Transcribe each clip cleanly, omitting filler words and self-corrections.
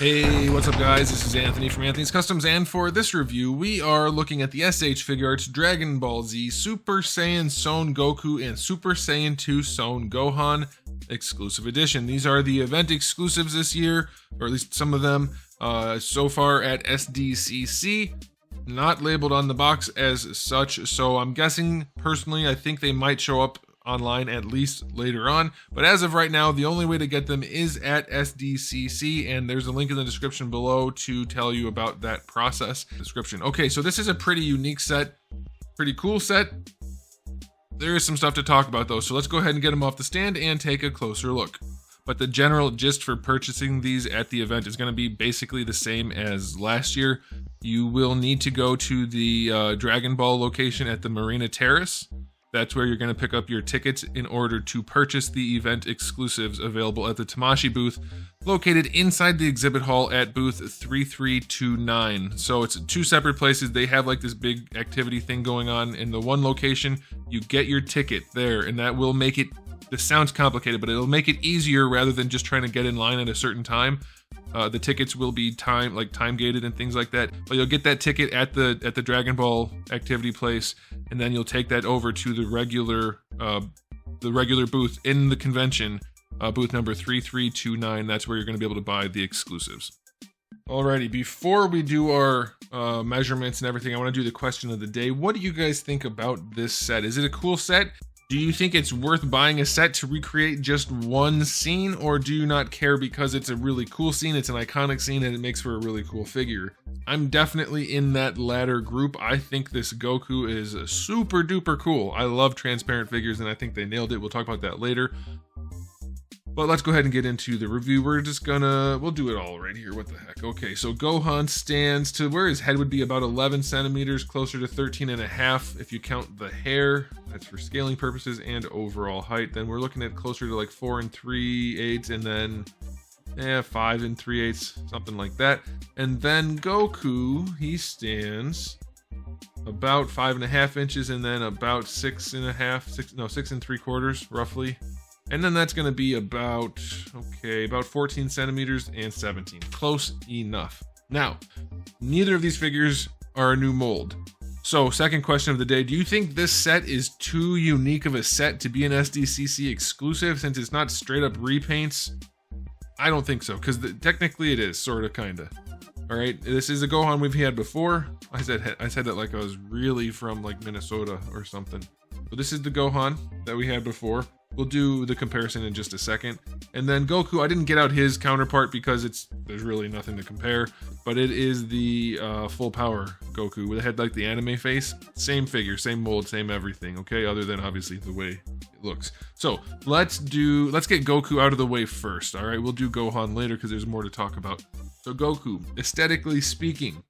Hey, what's up guys? This is Anthony from Anthony's Customs, and for this review, we are looking at the SH Figuarts Dragon Ball Z Super Saiyan Son Goku and Super Saiyan 2 Son Gohan exclusive edition. These are the event exclusives this year, or at least some of them, so far at SDCC. Not labeled on the box as such, so I'm guessing, personally, I think they might show up online at least later on, but as of right now the only way to get them is at SDCC, and there's a link in the description below to tell you about that process. Okay, so this is a pretty unique set, pretty cool set. There is some stuff to talk about though, so let's go ahead and get them off the stand and take a closer look. But the general gist for purchasing these at the event is going to be basically the same as last year. You will need to go to the Dragon Ball location at the Marina Terrace. That's where you're going to pick up your tickets in order to purchase the event exclusives available at the Tamashii booth, located inside the exhibit hall at booth 3329. So it's two separate places. They have like this big activity thing going on. In the one location, you get your ticket there, and that will make it, this sounds complicated, but it'll make it easier rather than just trying to get in line at a certain time. The tickets will be time gated and things like that, but you'll get that ticket at the Dragon Ball activity place, and then you'll take that over to the regular booth in the convention, booth number 3329. That's where you're going to be able to buy the exclusives. Alrighty, before we do our measurements and everything, I want to do the question of the day. What do you guys think about this set? Is it a cool set? Do you think it's worth buying a set to recreate just one scene, or do you not care because it's a really cool scene, it's an iconic scene, and it makes for a really cool figure? I'm definitely in that latter group. I think this Goku is super duper cool. I love transparent figures, and I think they nailed it. We'll talk about that later. But let's go ahead and get into the review. We'll do it all right here. What the heck? Okay, so Gohan stands to where his head would be about 11 centimeters, closer to 13.5 if you count the hair. That's for scaling purposes, and overall height. Then we're looking at closer to like 4 3/8, and then 5 3/8, something like that. And then Goku, he stands about 5.5 inches, and then about 6 3/4 roughly. And then that's going to be about 14 centimeters and 17. Close enough. Now, neither of these figures are a new mold. So, second question of the day, do you think this set is too unique of a set to be an SDCC exclusive since it's not straight up repaints? I don't think so, because technically it is, sort of, kind of. Alright, this is a Gohan we've had before. I said that like I was really from like Minnesota or something. But this is the Gohan that we had before. We'll do the comparison in just a second. And then Goku, I didn't get out his counterpart because there's really nothing to compare, but it is the full power Goku with a head like the anime face. Same figure, same mold, same everything, okay? Other than obviously the way it looks. So let's get Goku out of the way first, all right? We'll do Gohan later because there's more to talk about. So Goku, aesthetically speaking,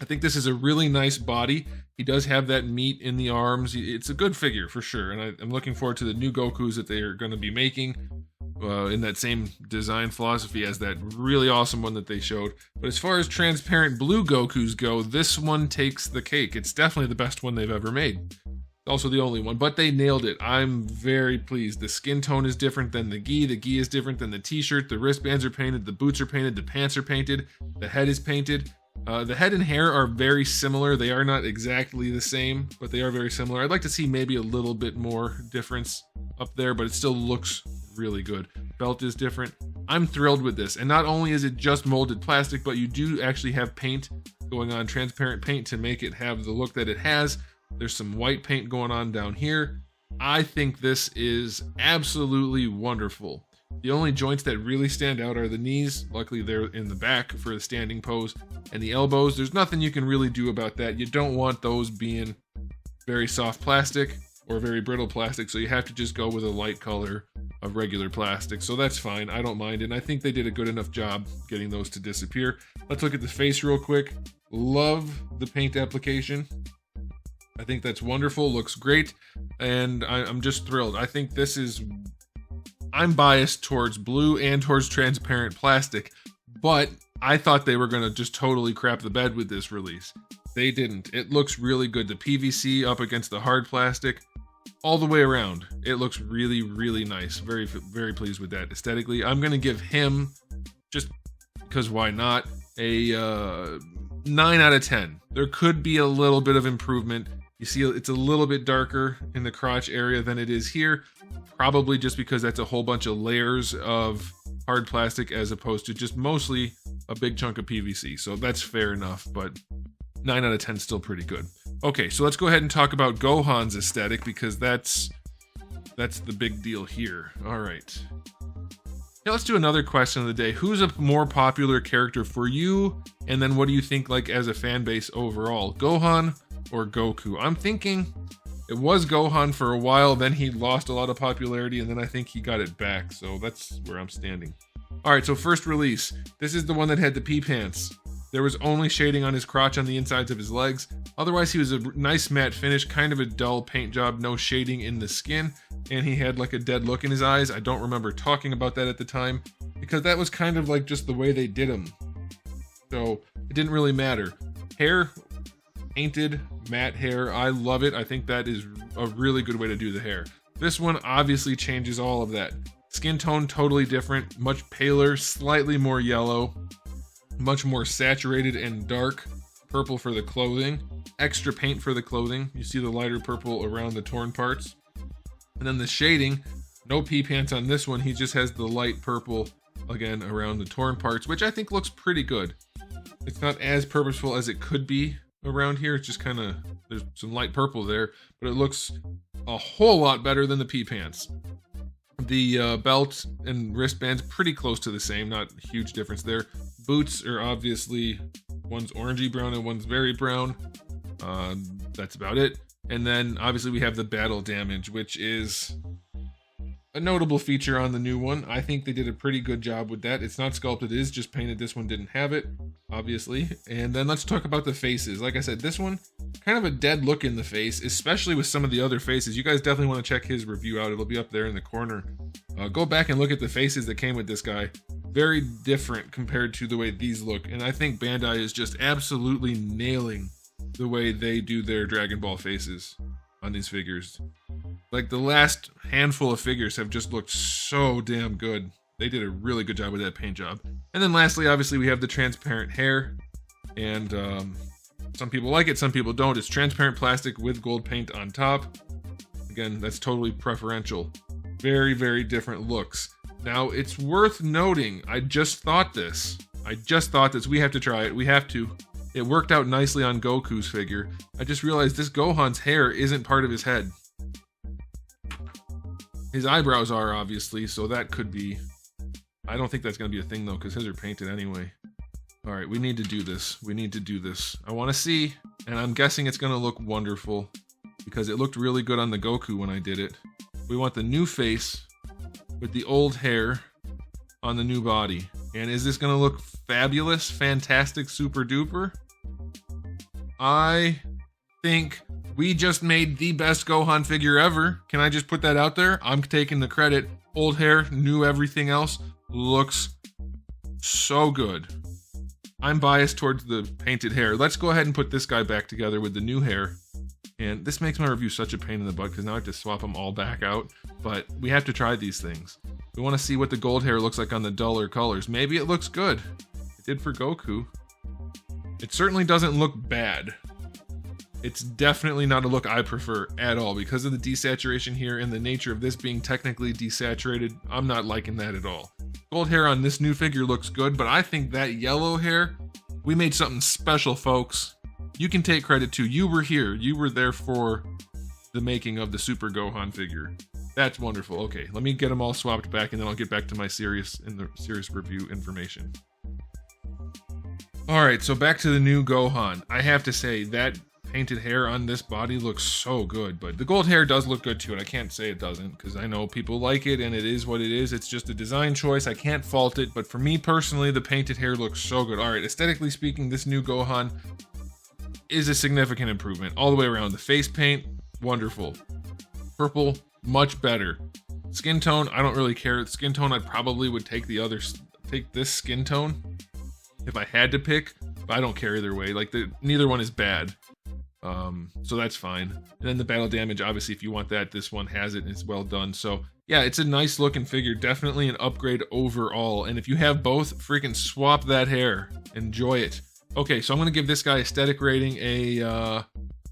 I think this is a really nice body. He does have that meat in the arms. It's a good figure for sure, and I'm looking forward to the new Gokus that they are going to be making in that same design philosophy as that really awesome one that they showed. But as far as transparent blue Gokus go, this one takes the cake. It's definitely the best one they've ever made. Also the only one, but they nailed it. I'm very pleased. The skin tone is different than the gi. The gi is different than the t-shirt. The wristbands are painted. The boots are painted. The pants are painted. The head is painted. The head and hair are very similar. They are not exactly the same, but they are very similar. I'd like to see maybe a little bit more difference up there, but it still looks really good. Belt is different. I'm thrilled with this. And not only is it just molded plastic, but you do actually have paint going on, transparent paint, to make it have the look that it has. There's some white paint going on down here. I think this is absolutely wonderful. The only joints that really stand out are the knees. Luckily, they're in the back for the standing pose. And the elbows, there's nothing you can really do about that. You don't want those being very soft plastic or very brittle plastic, so you have to just go with a light color of regular plastic. So that's fine. I don't mind it. And I think they did a good enough job getting those to disappear. Let's look at the face real quick. Love the paint application. I think that's wonderful. Looks great. And I'm just thrilled. I think this is... I'm biased towards blue and towards transparent plastic, but I thought they were going to just totally crap the bed with this release. They didn't. It looks really good. The PVC up against the hard plastic, all the way around. It looks really, really nice. Very, very pleased with that aesthetically. I'm going to give him, just because why not? A 9 out of 10. There could be a little bit of improvement. You see it's a little bit darker in the crotch area than it is here, probably just because that's a whole bunch of layers of hard plastic as opposed to just mostly a big chunk of PVC. So that's fair enough, but 9 out of 10 is still pretty good. Okay, so let's go ahead and talk about Gohan'S Aesthetic, because that's the big deal here. All right. Yeah, let's do another question of the day. Who's a more popular character for you? And then what do you think, like, as a fan base overall? Gohan or Goku? I'm thinking it was Gohan for a while, then he lost a lot of popularity, and then I think he got it back. So that's where I'm standing. All right, so first release. This is the one that had the pee pants. There was only shading on his crotch on the insides of his legs. Otherwise, he was a nice matte finish, kind of a dull paint job, no shading in the skin. And he had like a dead look in his eyes. I don't remember talking about that at the time, because that was kind of like just the way they did him. So it didn't really matter. Hair, painted, matte hair. I love it. I think that is a really good way to do the hair. This one obviously changes all of that. Skin tone, totally different, much paler, slightly more yellow. Much more saturated and dark purple for the clothing, extra paint for the clothing. You see the lighter purple around the torn parts. And then the shading, no pee pants on this one. He just has the light purple again around the torn parts, which I think looks pretty good. It's not as purposeful as it could be around here. It's just kind of, there's some light purple there, but it looks a whole lot better than the pee pants. The belt and wristbands pretty close to the same, not a huge difference there. Boots are obviously, one's orangey brown and one's very brown. That's about it. And then obviously we have the battle damage, which is a notable feature on the new one. I think they did a pretty good job with that. It's not sculpted, it is just painted. This one didn't have it, obviously. And then let's talk about the faces. Like I said, this one, kind of a dead look in the face, especially with some of the other faces. You guys definitely want to check his review out. It'll be up there in the corner. Go back and look at the faces that came with this guy. Very different compared to the way these look. And I think Bandai is just absolutely nailing the way they do their Dragon Ball faces on these figures. Like the last handful of figures have just looked so damn good. They did a really good job with that paint job. And then lastly, obviously we have the transparent hair. And some people like it, some people don't. It's transparent plastic with gold paint on top. Again, that's totally preferential. Very, very different looks. Now, it's worth noting, I just thought this. We have to try it. We have to. It worked out nicely on Goku's figure. I just realized this Gohan's hair isn't part of his head. His eyebrows are, obviously, so that could be... I don't think that's going to be a thing, though, because his are painted anyway. All right, we need to do this. I want to see, and I'm guessing it's going to look wonderful, because it looked really good on the Goku when I did it. We want the new face with the old hair on the new body. And is this going to look fabulous, fantastic, super duper? I think we just made the best Gohan figure ever. Can I just put that out there? I'm taking the credit. Old hair, new everything else. Looks so good. I'm biased towards the painted hair. Let's go ahead and put this guy back together with the new hair. And this makes my review such a pain in the butt because now I have to swap them all back out. But we have to try these things. We want to see what the gold hair looks like on the duller colors. Maybe it looks good. It did for Goku. It certainly doesn't look bad. It's definitely not a look I prefer at all. Because of the desaturation here and the nature of this being technically desaturated, I'm not liking that at all. Gold hair on this new figure looks good, but I think that yellow hair, we made something special, folks. You can take credit too. You were here. You were there for the making of the Super Gohan figure. That's wonderful. Okay, let me get them all swapped back and then I'll get back to my serious review information. All right, so back to the new Gohan. I have to say that painted hair on this body looks so good, but the gold hair does look good too, and I can't say it doesn't because I know people like it and it is what it is. It's just a design choice. I can't fault it, but for me personally, the painted hair looks so good. All right, aesthetically speaking, this new Gohan is a significant improvement all the way around. The face paint, wonderful. Purple, much better. Skin tone, I don't really care. Skin tone, I probably would take this skin tone if I had to pick, but I don't care either way. Like, neither one is bad. So that's fine. And then the battle damage, obviously, if you want that, this one has it and it's well done. So yeah, it's a nice looking figure, definitely an upgrade overall. And if you have both, freaking swap that hair, enjoy it. Okay, so I'm gonna give this guy aesthetic rating a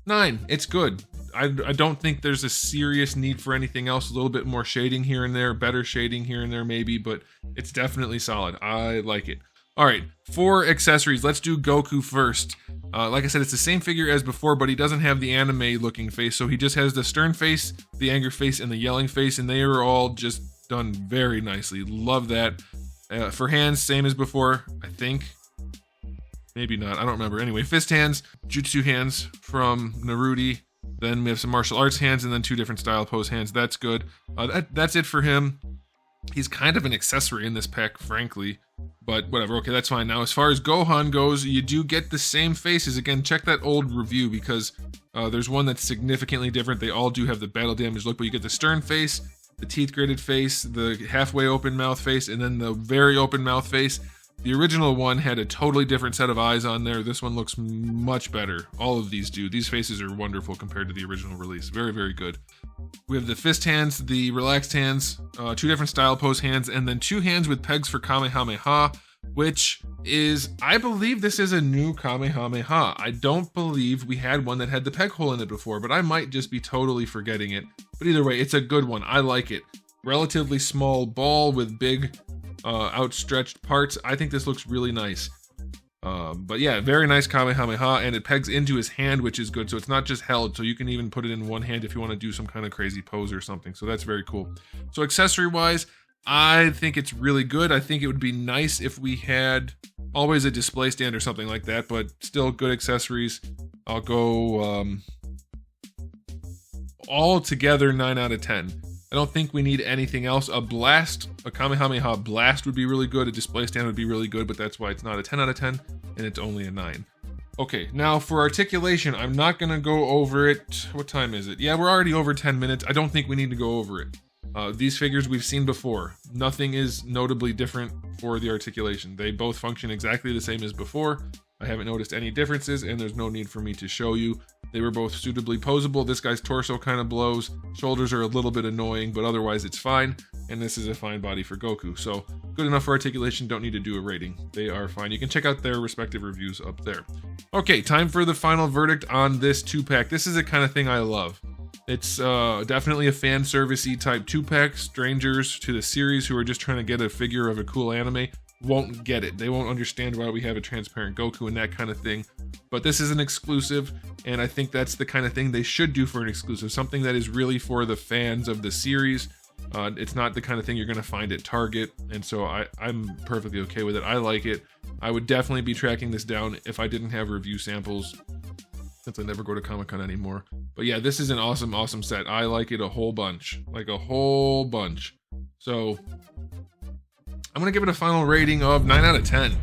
9. It's good. I don't think there's a serious need for anything else. A little bit more shading here and there, better shading here and there maybe, but it's definitely solid. I like it. All right, for accessories, let's do Goku first. Like I said, it's the same figure as before, but he doesn't have the anime looking face, so he just has the stern face, the anger face, and the yelling face, and they are all just done very nicely. Love that. For hands, same as before, I think. Maybe not, I don't remember. Anyway, fist hands, jutsu hands from Naruto. Then we have some martial arts hands and then 2 different style pose hands. That's good. That's it for him. He's kind of an accessory in this pack, frankly, but whatever. Okay, that's fine. Now, as far as Gohan goes, you do get the same faces. Again, check that old review because there's one that's significantly different. They all do have the battle damage look, but you get the stern face, the teeth gritted face, the halfway open mouth face, and then the very open mouth face. The original one had a totally different set of eyes on there. This one looks much better. All of these do. These faces are wonderful compared to the original release. Very, very good. We have the fist hands, the relaxed hands, 2 different style pose hands, and then 2 hands with pegs for Kamehameha, which is, I believe this is a new Kamehameha. I don't believe we had one that had the peg hole in it before, but I might just be totally forgetting it. But either way, it's a good one. I like it. Relatively small ball with big outstretched parts. I think this looks really nice. But yeah, very nice Kamehameha, and it pegs into his hand, which is good. So it's not just held, so you can even put it in one hand if you want to do some kind of crazy pose or something. So that's very cool. So accessory wise, I think it's really good. I think it would be nice if we had always a display stand or something like that, but still good accessories. I'll go all together 9 out of 10. I don't think we need anything else. A blast, a Kamehameha blast would be really good. A display stand would be really good, but that's why it's not a 10 out of 10 and it's only a 9. Okay, now for articulation, I'm not gonna go over it. What time is it? Yeah, we're already over 10 minutes. I don't think we need to go over it. These figures we've seen before. Nothing is notably different for the articulation. They both function exactly the same as before. I haven't noticed any differences, and there's no need for me to show you. They were both suitably posable. This guy's torso kind of blows. Shoulders are a little bit annoying, but otherwise it's fine. And this is a fine body for Goku. So good enough for articulation, don't need to do a rating. They are fine. You can check out their respective reviews up there. Okay, time for the final verdict on this 2-pack. This is the kind of thing I love. It's definitely a fan servicey type 2-pack. Strangers to the series who are just trying to get a figure of a cool anime won't get it. They won't understand why we have a transparent Goku and that kind of thing. But this is an exclusive, and I think that's the kind of thing they should do for an exclusive. Something that is really for the fans of the series. It's not the kind of thing you're going to find at Target, and so I'm perfectly okay with it. I like it. I would definitely be tracking this down if I didn't have review samples, since I never go to Comic-Con anymore. But yeah, this is an awesome, awesome set. I like it a whole bunch. Like a whole bunch. So I'm gonna give it a final rating of 9 out of 10.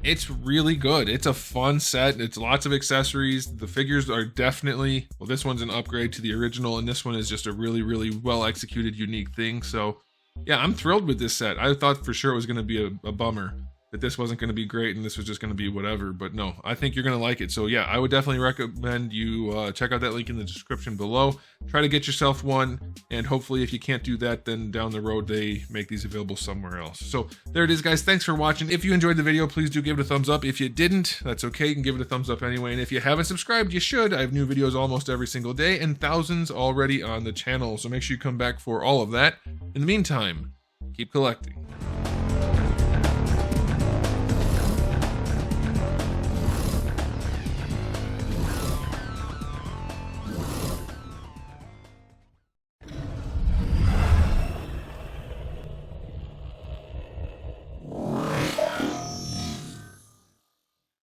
It's really good. It's a fun set. It's lots of accessories. The figures are definitely, well, this one's an upgrade to the original, and this one is just a really, really well executed, unique thing. So yeah, I'm thrilled with this set. I thought for sure it was gonna be a bummer that this wasn't going to be great and this was just going to be whatever, but no, I think you're going to like it. So yeah, I would definitely recommend you check out that link in the description below. Try to get yourself one, and hopefully if you can't do that, then down the road they make these available somewhere else. So there it is, guys. Thanks for watching. If you enjoyed the video, please do give it a thumbs up. If you didn't, that's okay. You can give it a thumbs up anyway. And if you haven't subscribed, you should. I have new videos almost every single day and thousands already on the channel, so make sure you come back for all of that. In the meantime, keep collecting.